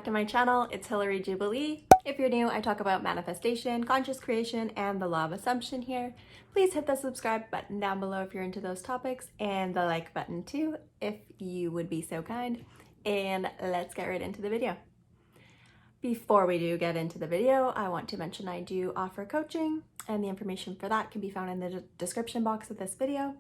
to my channel. It's Hillary Jubilee. If you're new, I talk about manifestation, conscious creation, and the law of assumption here. Please hit the subscribe button down below if you're into those topics, and the like button too, if you would be so kind. And let's get right into the video. Before we do get into the video, I want to mention I do offer coaching, and the information for that can be found in the description box of this video.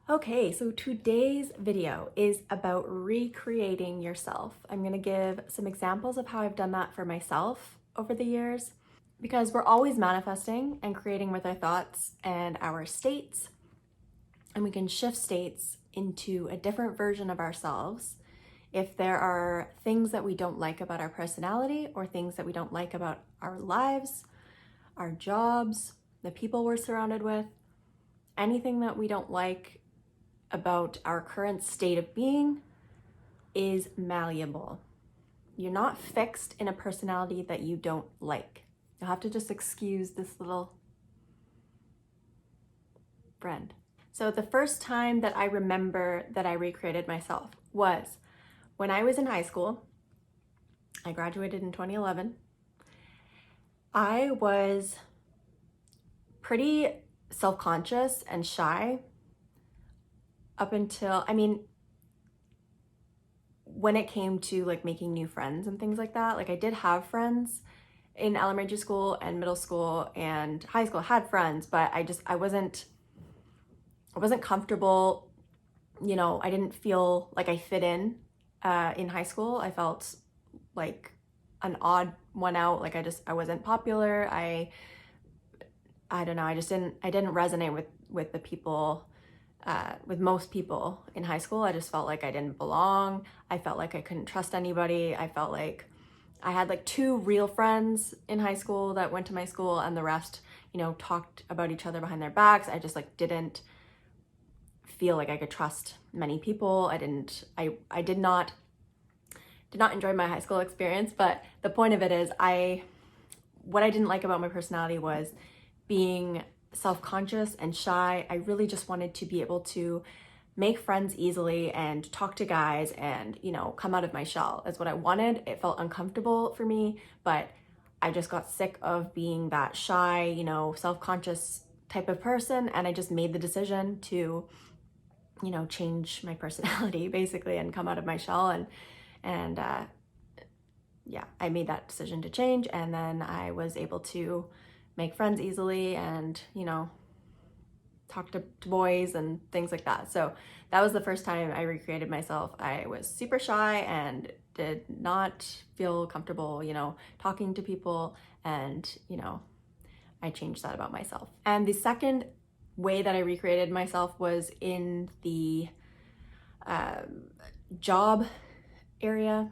Okay, so today's video is about recreating yourself. I'm gonna give some examples of how I've done that for myself over the years, because we're always manifesting and creating with our thoughts and our states, and we can shift states into a different version of ourselves if there are things that we don't like about our personality or things that we don't like about our lives, our jobs, the people we're surrounded with, anything that we don't like about our current state of being is malleable. You're not fixed in a personality that you don't like. You'll have to just excuse this little friend. So the first time that I remember that I recreated myself was when I was in high school. I graduated in 2011. I was pretty self-conscious and shy up until, when it came to like making new friends and things like that. Like I did have friends in elementary school and middle school and high school. I had friends, but I wasn't comfortable. You know, I didn't feel like I fit in high school. I felt like an odd one out. Like I wasn't popular. I don't know. I didn't resonate with the people, with most people in high school. I just felt like I didn't belong. I felt like I couldn't trust anybody. I felt like I had like 2 real friends in high school that went to my school, and the rest, you know, talked about each other behind their backs. I just like didn't feel like I could trust many people. I did not enjoy my high school experience, but the point of it is what I didn't like about my personality was being self-conscious and shy. I really just wanted to be able to make friends easily and talk to guys and, you know, come out of my shell is what I wanted. It felt uncomfortable for me, but I just got sick of being that shy, you know, self-conscious type of person. And I just made the decision to, you know, change my personality basically and come out of my shell. And yeah, I made that decision to change. And then I was able to make friends easily and, you know, talk to boys and things like that. So that was the first time I recreated myself. I was super shy and did not feel comfortable, you know, talking to people, and, you know, I changed that about myself. And the second way that I recreated myself was in the job area.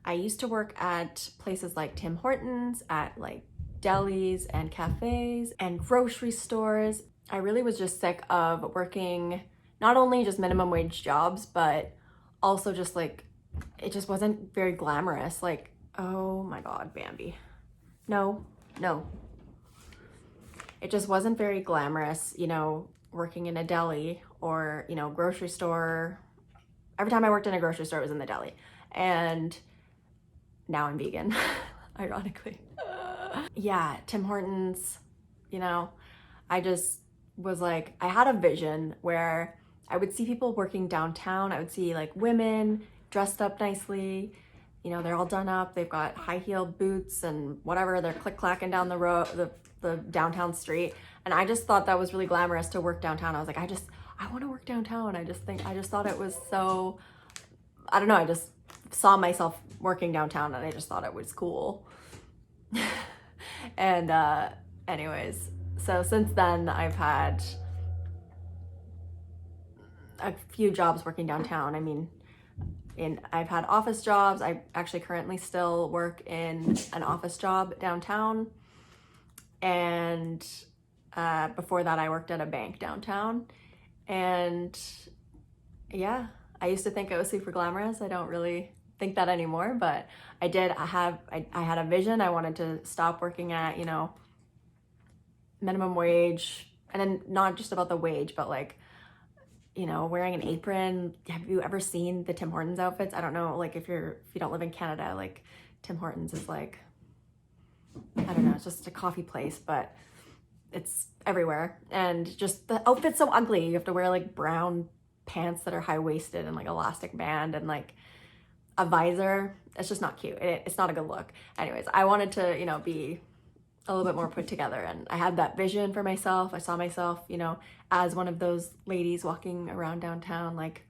I used to work at places like Tim Hortons, at like delis and cafes and grocery stores. I really was just sick of working not only just minimum wage jobs, but also just like, it just wasn't very glamorous. Like, oh my God, Bambi. No. It just wasn't very glamorous, you know, working in a deli or, you know, grocery store. Every time I worked in a grocery store, it was in the deli. And now I'm vegan, ironically. Yeah, Tim Hortons, you know, I just was like, I had a vision where I would see people working downtown. I would see like women dressed up nicely, you know, they're all done up. They've got high heel boots and whatever. They're click-clacking down the road, the downtown street. And I just thought that was really glamorous to work downtown. I was like, I want to work downtown. I just thought it was so, I don't know. I just saw myself working downtown and I just thought it was cool. And anyways, so since then I've had a few jobs working downtown. I mean, I've had office jobs. I actually currently still work in an office job downtown. And before that I worked at a bank downtown. And yeah, I used to think it was super glamorous. I don't really think that anymore, but I had a vision. I wanted to stop working at, you know, minimum wage, and then not just about the wage, but like, you know, wearing an apron. Have you ever seen the Tim Hortons outfits? I don't know, like if you don't live in Canada, like Tim Hortons is like, I don't know, it's just a coffee place, but it's everywhere. And just the outfit's so ugly. You have to wear like brown pants that are high-waisted and like elastic band and like a visor. It's just not cute. It's not a good look. Anyways, I wanted to, you know, be a little bit more put together, and I had that vision for myself. I saw myself, you know, as one of those ladies walking around downtown like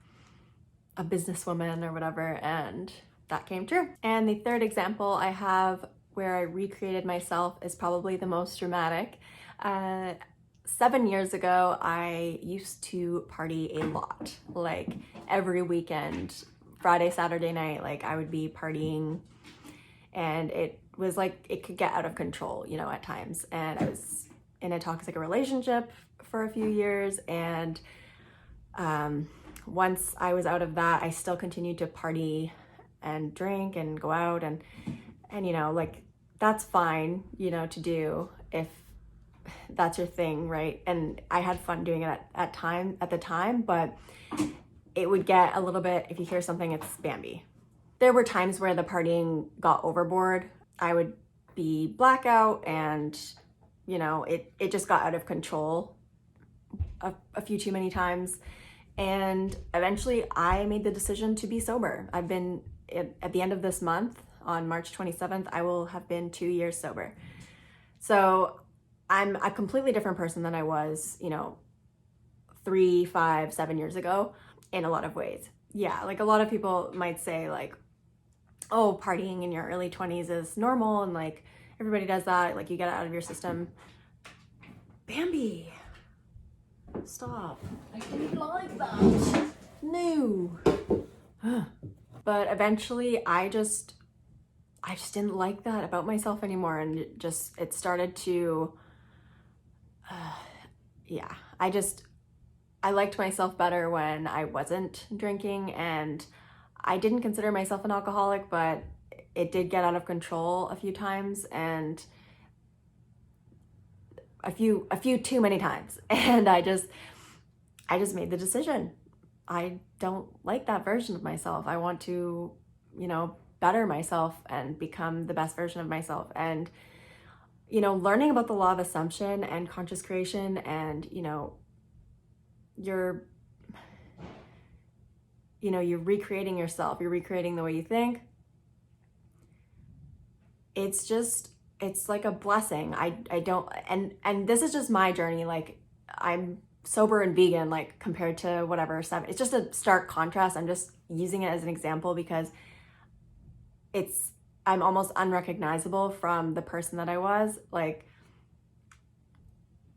a businesswoman or whatever, and that came true. And the third example I have where I recreated myself is probably the most dramatic. 7 years ago, I used to party a lot, like every weekend, Friday, Saturday night, like I would be partying, and it was like, it could get out of control, you know, at times. And I was in a toxic relationship for a few years, and once I was out of that, I still continued to party and drink and go out, and you know, like that's fine, you know, to do if that's your thing, right? And I had fun doing it at the time, but it would get a little bit, if you hear something, it's Bambi. There were times where the partying got overboard. I would be blackout, and you know, it just got out of control a few too many times. And eventually I made the decision to be sober. I've been, at the end of this month, on March 27th, I will have been 2 years sober. So I'm a completely different person than I was, you know, 3, 5, 7 years ago in a lot of ways. Yeah, like a lot of people might say like, oh, partying in your early 20s is normal and like everybody does that, like you get it out of your system. Bambi, stop. I didn't like that. No. But eventually I just didn't like that about myself anymore, and it started to, yeah, I liked myself better when I wasn't drinking, and I didn't consider myself an alcoholic, but it did get out of control a few times, and a few too many times. And I just made the decision. I don't like that version of myself. I want to, you know, better myself and become the best version of myself. And, you know, learning about the law of assumption and conscious creation, and, you know, you're recreating yourself, you're recreating the way you think. It's like a blessing. I don't, and this is just my journey. Like I'm sober and vegan, like compared to whatever stuff. It's just a stark contrast. I'm just using it as an example because I'm almost unrecognizable from the person that I was. Like,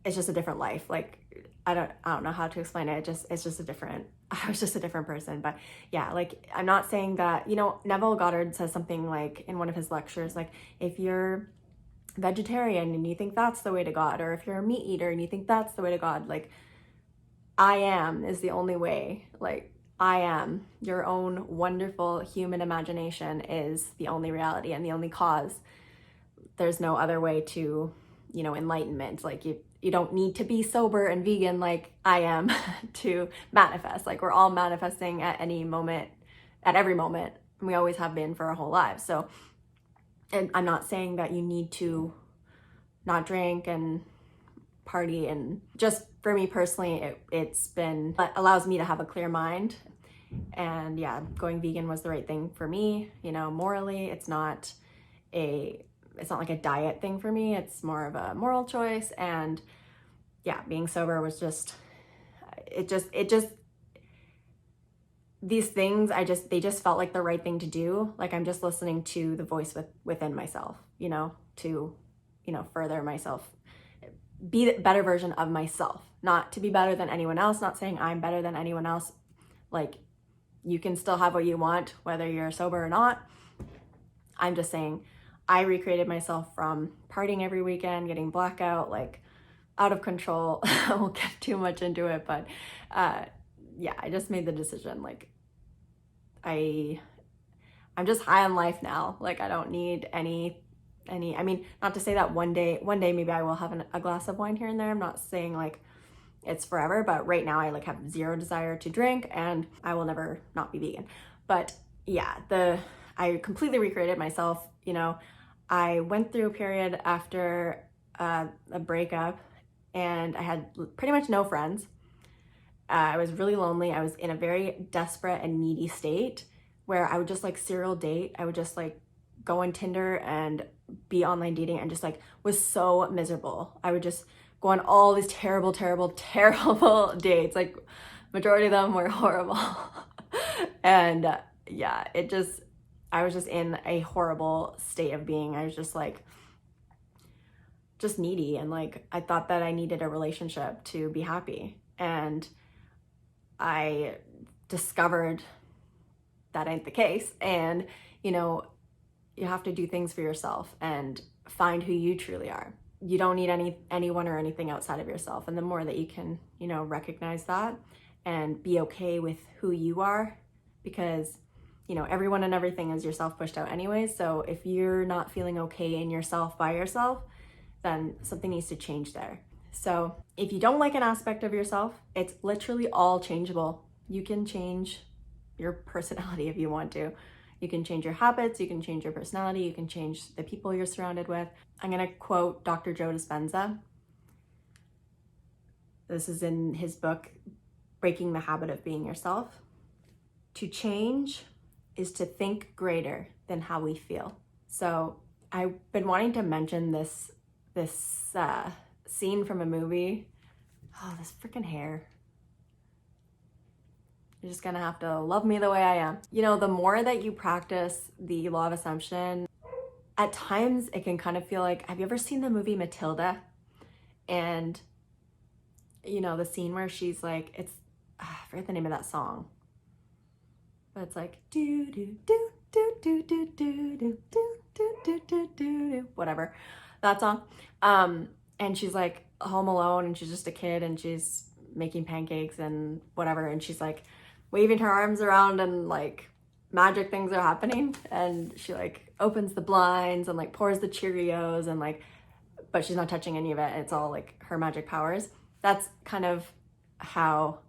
it's just a different life. Like, I don't know how to explain it. I was just a different person. But yeah, like, I'm not saying that, you know, Neville Goddard says something like in one of his lectures, like, if you're vegetarian and you think that's the way to God, or if you're a meat eater and you think that's the way to God, like, I am is the only way. Like, I am, your own wonderful human imagination is the only reality and the only cause. There's no other way to, you know, enlightenment. Like, you don't need to be sober and vegan like I am to manifest. Like, we're all manifesting at any moment, at every moment. And we always have been for our whole lives. So, and I'm not saying that you need to not drink and party. And just for me personally, it allows me to have a clear mind. And yeah, going vegan was the right thing for me. You know, morally, it's not like a diet thing for me. It's more of a moral choice. And yeah, being sober was these things, they just felt like the right thing to do. Like, I'm just listening to the voice within myself, you know, to, you know, further myself, be the better version of myself, not to be better than anyone else. Not saying I'm better than anyone else. Like, you can still have what you want, whether you're sober or not. I'm just saying I recreated myself from partying every weekend, getting blackout, like out of control. I won't get too much into it, but yeah, I just made the decision. Like, I'm just high on life now. Like, I don't need any, I mean, not to say that one day maybe I will have a glass of wine here and there. I'm not saying like it's forever, but right now I like have zero desire to drink, and I will never not be vegan. But yeah, I completely recreated myself. You know, I went through a period after a breakup, and I had pretty much no friends. I was really lonely. I was in a very desperate and needy state where I would just like serial date. I would just like go on Tinder and be online dating, and just like was so miserable. I would just go on all these terrible, terrible, terrible dates. Like majority of them were horrible. And yeah, I was just in a horrible state of being. I was just like, just needy. And like, I thought that I needed a relationship to be happy. And I discovered that ain't the case. And, you know, you have to do things for yourself and find who you truly are. You don't need anyone or anything outside of yourself. And the more that you can, you know, recognize that and be okay with who you are, because, you know, everyone and everything is yourself pushed out anyways. So if you're not feeling okay in yourself by yourself, then something needs to change there. So if you don't like an aspect of yourself, it's literally all changeable. You can change your personality if you want to. You can change your habits, you can change your personality, you can change the people you're surrounded with. I'm gonna quote Dr. Joe Dispenza. This is in his book, Breaking the Habit of Being Yourself. To change is to think greater than how we feel. So I've been wanting to mention this scene from a movie. Oh, this freaking hair. You're just gonna have to love me the way I am. You know, the more that you practice the law of assumption, at times it can kind of feel like, have you ever seen the movie Matilda? And, you know, the scene where she's like, I forget the name of that song, but it's like, do, do, do, do, do, do, do, do, do, do, do, do, do, whatever, that song. And she's like home alone, and she's just a kid, and she's making pancakes and whatever, and she's like waving her arms around, and like magic things are happening, and she like opens the blinds and like pours the Cheerios, and like, but she's not touching any of it, and it's all like her magic powers. That's kind of how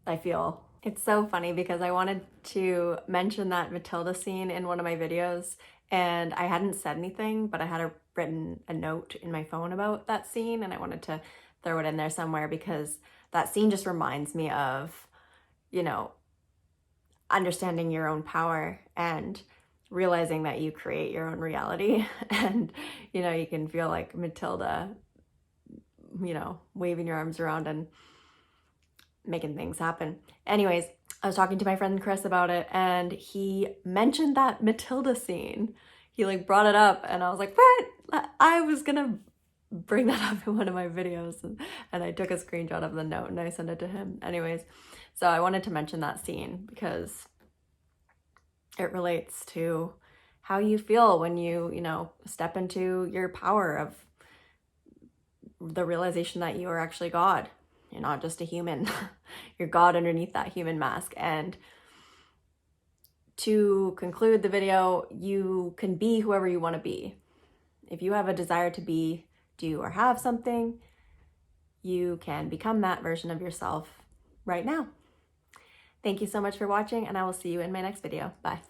I feel. It's so funny because I wanted to mention that Matilda scene in one of my videos, and I hadn't said anything, but I had written a note in my phone about that scene, and I wanted to throw it in there somewhere because that scene just reminds me of, you know, understanding your own power and realizing that you create your own reality. And, you know, you can feel like Matilda, you know, waving your arms around and making things happen. Anyways, I was talking to my friend Chris about it, and he mentioned that Matilda scene. He like brought it up, and I was like, what? I was gonna bring that up in one of my videos, and I took a screenshot of the note and I sent it to him. Anyways, so I wanted to mention that scene because it relates to how you feel when you know, step into your power of the realization that you are actually God. You're not just a human. You're God underneath that human mask. And to conclude the video, you can be whoever you want to be. If you have a desire to be, do, or have something, you can become that version of yourself right now. Thank you so much for watching, and I will see you in my next video. Bye.